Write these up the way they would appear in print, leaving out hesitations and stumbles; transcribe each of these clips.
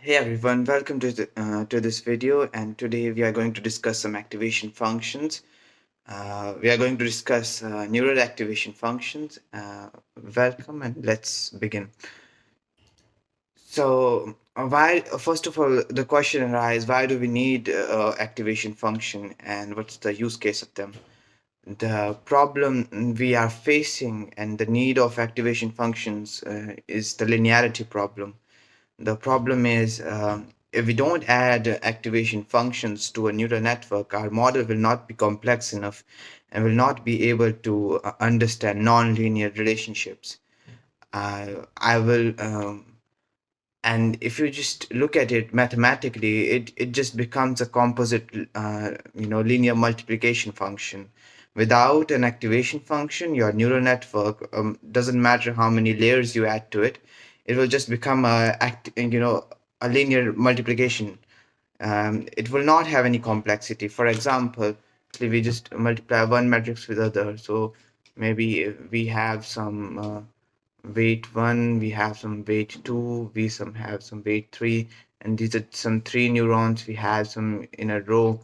Hey everyone, welcome to this video, and today we are going to discuss some activation functions. We are going to discuss neural activation functions. Welcome, and let's begin. So, why? First of all, the question arises: why do we need activation function, and what's the use case of them? The problem we are facing and the need of activation functions is the linearity problem. The problem is if we don't add activation functions to a neural network, our model will not be complex enough and will not be able to understand non-linear relationships. I will, and if you just look at it mathematically, it just becomes a composite, linear multiplication function. Without an activation function, your neural network doesn't matter how many layers you add to it, it will just become a linear multiplication. It will not have any complexity. For example, if we just multiply one matrix with other, so maybe we have some weight 1, we have some weight 2, we have some weight 3, and these are some 3 neurons we have some in a row,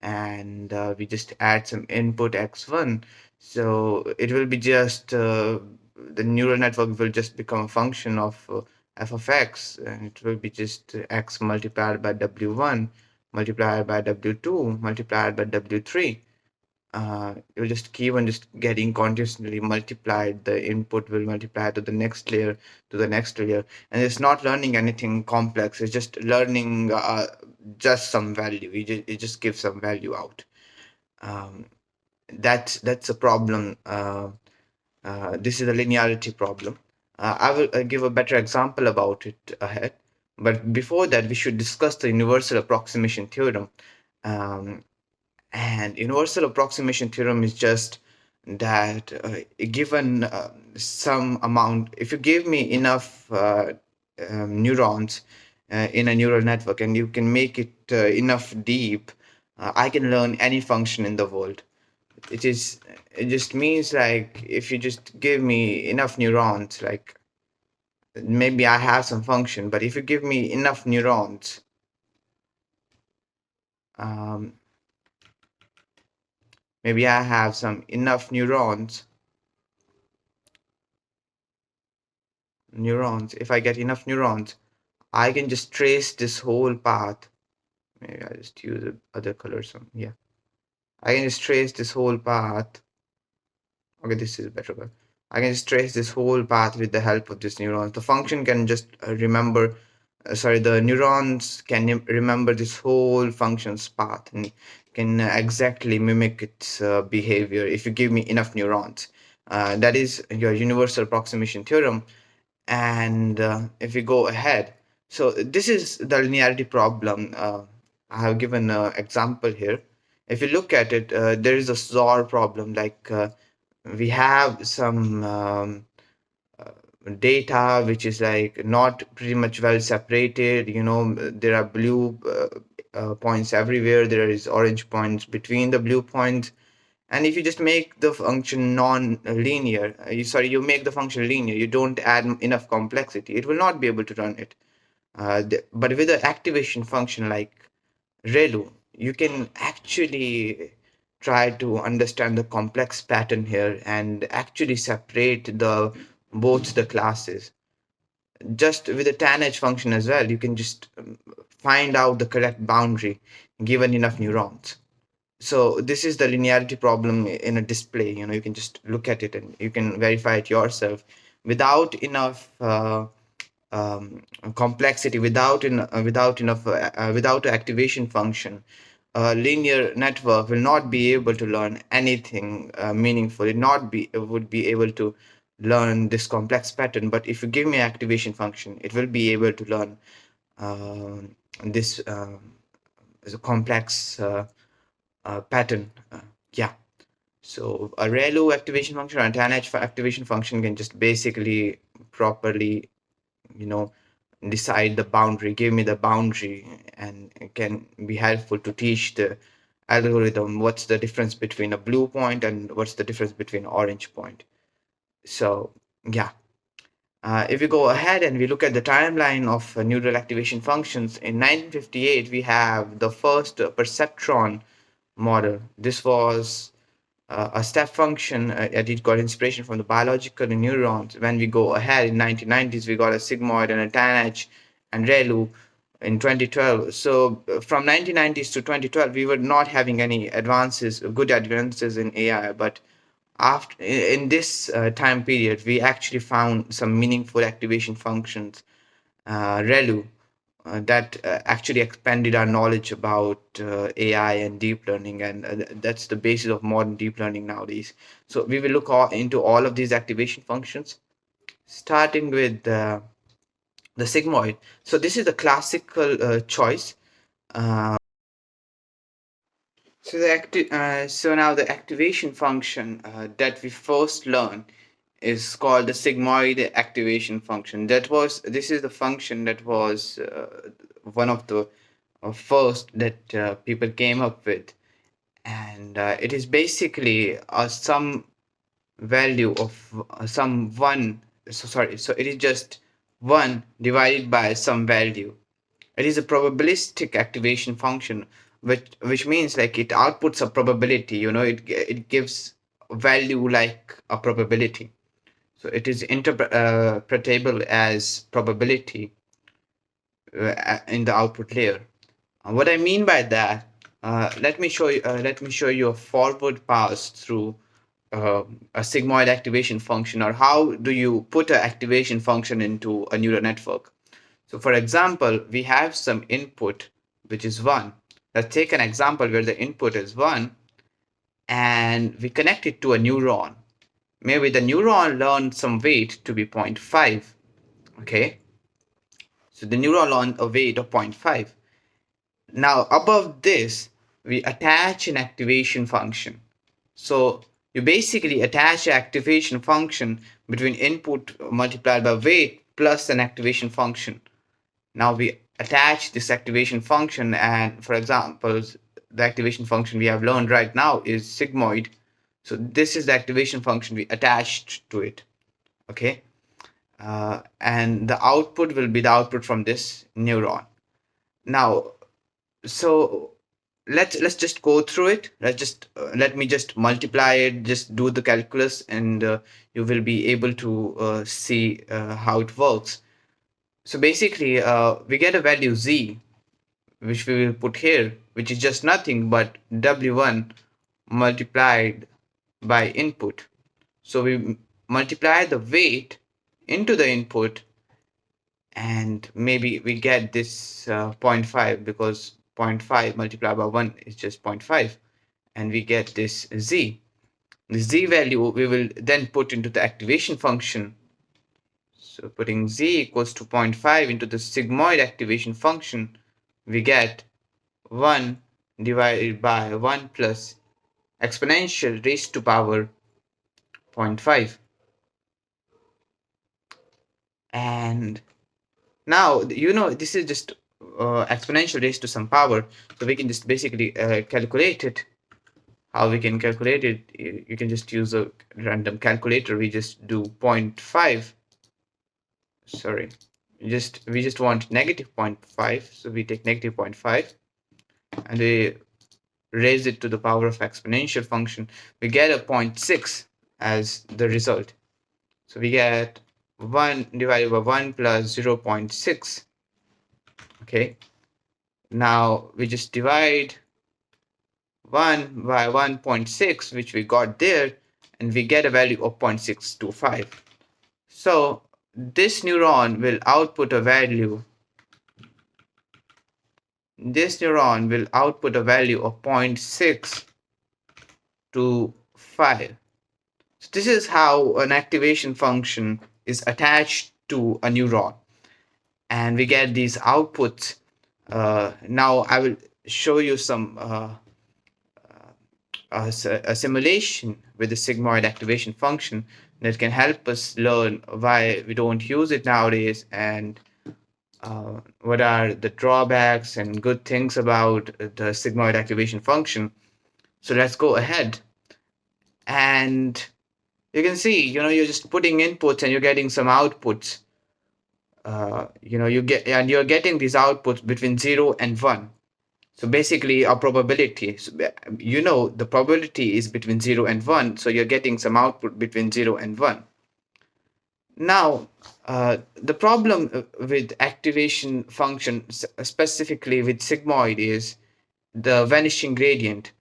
and we just add some input x1. So it will be just the neural network will just become a function of f of x, and it will be just x multiplied by w1 multiplied by w2 multiplied by w3. You'll just keep on just getting continuously multiplied. The input will multiply to the next layer, to the next layer, and it's not learning anything complex. It's just learning just some value. It just gives some value out. Um, that's a problem. This is a linearity problem. I will give a better example about it ahead. But before that, we should discuss the universal approximation theorem. Um, and universal approximation theorem is just that given some amount, if you give me enough neurons in a neural network and you can make it enough deep, I can learn any function in the world. It is, it just means like if you just give me enough neurons, like maybe I have some function, but if you give me enough neurons, um, maybe I have some enough neurons. If I get enough neurons, I can just trace this whole path. Maybe I just use other colors. Yeah, I can just trace this whole path. Okay, this is better. But I can just trace this whole path with the help of this neurons. The function can just remember. Sorry, the neurons can remember this whole function's path and can exactly mimic its behavior if you give me enough neurons. That is your universal approximation theorem. And if we go ahead, so this is the linearity problem. I have given an example here. If you look at it, there is a XOR problem. Like we have some data which is like not pretty much well separated. There are blue points everywhere. There is orange points between the blue points. And if you just make the function non-linear, you make the function linear, you don't add enough complexity, it will not be able to run it. But with the activation function like ReLU, you can actually try to understand the complex pattern here and actually separate both the classes. Just with a tanh function as well, you can just find out the correct boundary given enough neurons. So this is the linearity problem in a display. You can just look at it and you can verify it yourself without enough complexity, without an activation function. A linear network will not be able to learn anything meaningful. It would be able to learn this complex pattern. But if you give me an activation function, it will be able to learn this complex pattern. Yeah. So a ReLU activation function or a tanh activation function can just basically properly, you know, decide the boundary, give me the boundary, and it can be helpful to teach the algorithm what's the difference between a blue point and what's the difference between an orange point. So yeah. If we go ahead and we look at the timeline of neural activation functions, in 1958 we have the first perceptron model. This was a step function that it got inspiration from the biological neurons. When we go ahead in 1990s, we got a sigmoid and a tanh and ReLU in 2012. So from 1990s to 2012, we were not having any good advances in AI, but after in this time period, we actually found some meaningful activation functions, ReLU, that actually expanded our knowledge about AI and deep learning, and that's the basis of modern deep learning nowadays. So we will look into all of these activation functions, starting with the sigmoid. So this is the classical choice. Uh, so now the activation function that we first learned is called the sigmoid activation function. This is the function that was one of the first that people came up with, and it is basically a sum value of some one. So sorry, so it is just one divided by some value. It is a probabilistic activation function, which means like it outputs a probability. It gives a value like a probability. So it is interpretable as probability in the output layer. What I mean by that, let me show you. Let me show you a forward pass through a sigmoid activation function, or how do you put an activation function into a neural network. So, for example, we have some input which is 1. Let's take an example where the input is 1, and we connect it to a neuron. Maybe the neuron learned some weight to be 0.5. Okay, so the neuron learned a weight of 0.5. Now above this, we attach an activation function. So you basically attach an activation function between input multiplied by weight plus an activation function. Now we attach this activation function, and for example, the activation function we have learned right now is sigmoid. So this is the activation function we attached to it. Okay, and the output will be the output from this neuron. Now, so let's just go through it. Let me just multiply it, just do the calculus, and you will be able to see how it works. So basically we get a value z, which we will put here, which is just nothing but w1 multiplied by input. So we multiply the weight into the input, and maybe we get this 0.5, because 0.5 multiplied by 1 is just 0.5, and we get this z. The z value we will then put into the activation function. So putting z equals to 0.5 into the sigmoid activation function, we get 1 divided by 1 plus exponential raised to power 0.5. And now, this is just exponential raised to some power. So we can just basically calculate it. How we can calculate it? You can just use a random calculator. We just do 0.5. Sorry, we just want negative 0.5. So we take negative 0.5 and we raise it to the power of exponential function. We get a 0.6 as the result. So we get 1 divided by 1 plus 0.6. Okay, now we just divide 1 by 1.6, which we got there, and we get a value of 0.625. So this neuron will output a value. This neuron will output a value of 0.625. So this is how an activation function is attached to a neuron, and we get these outputs. Now I will show you some a simulation with the sigmoid activation function that can help us learn why we don't use it nowadays, and what are the drawbacks and good things about the sigmoid activation function. So let's go ahead, and you can see, you're just putting inputs and you're getting some outputs. you're getting these outputs between 0 and 1. So basically a probability. So, the probability is between 0 and 1, so you're getting some output between 0 and 1. Now, the problem with activation function, specifically with sigmoid, is the vanishing gradient.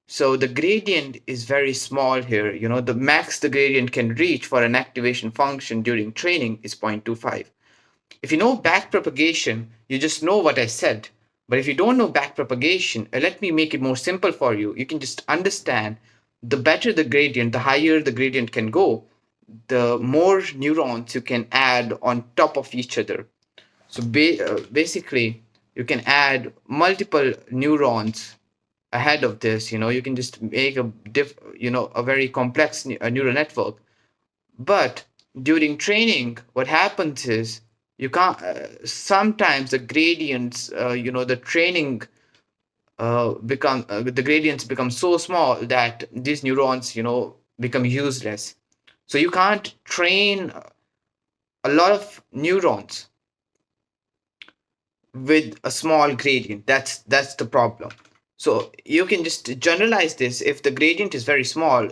So the gradient is very small here. The max the gradient can reach for an activation function during training is 0.25. If you know backpropagation, you just know what I said. But if you don't know backpropagation, let me make it more simple for you. You can just understand the better the gradient, the higher the gradient can go, the more neurons you can add on top of each other. So basically, you can add multiple neurons ahead of this. You can just make a very complex neural network. But during training, what happens is you can't. Sometimes the gradients, the training the gradients become so small that these neurons, become useless. So you can't train a lot of neurons with a small gradient. That's the problem. So you can just generalize this. If the gradient is very small,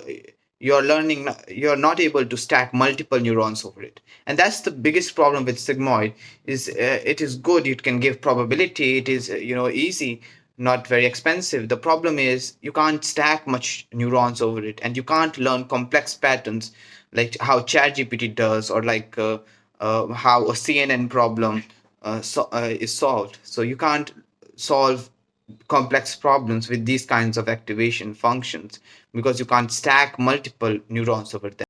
you're not able to stack multiple neurons over it. And that's the biggest problem with sigmoid. Is it is good, it can give probability, it is easy, not very expensive. The problem is you can't stack much neurons over it, and you can't learn complex patterns like how ChatGPT does, or like how a CNN problem is solved. So you can't solve complex problems with these kinds of activation functions because you can't stack multiple neurons over them.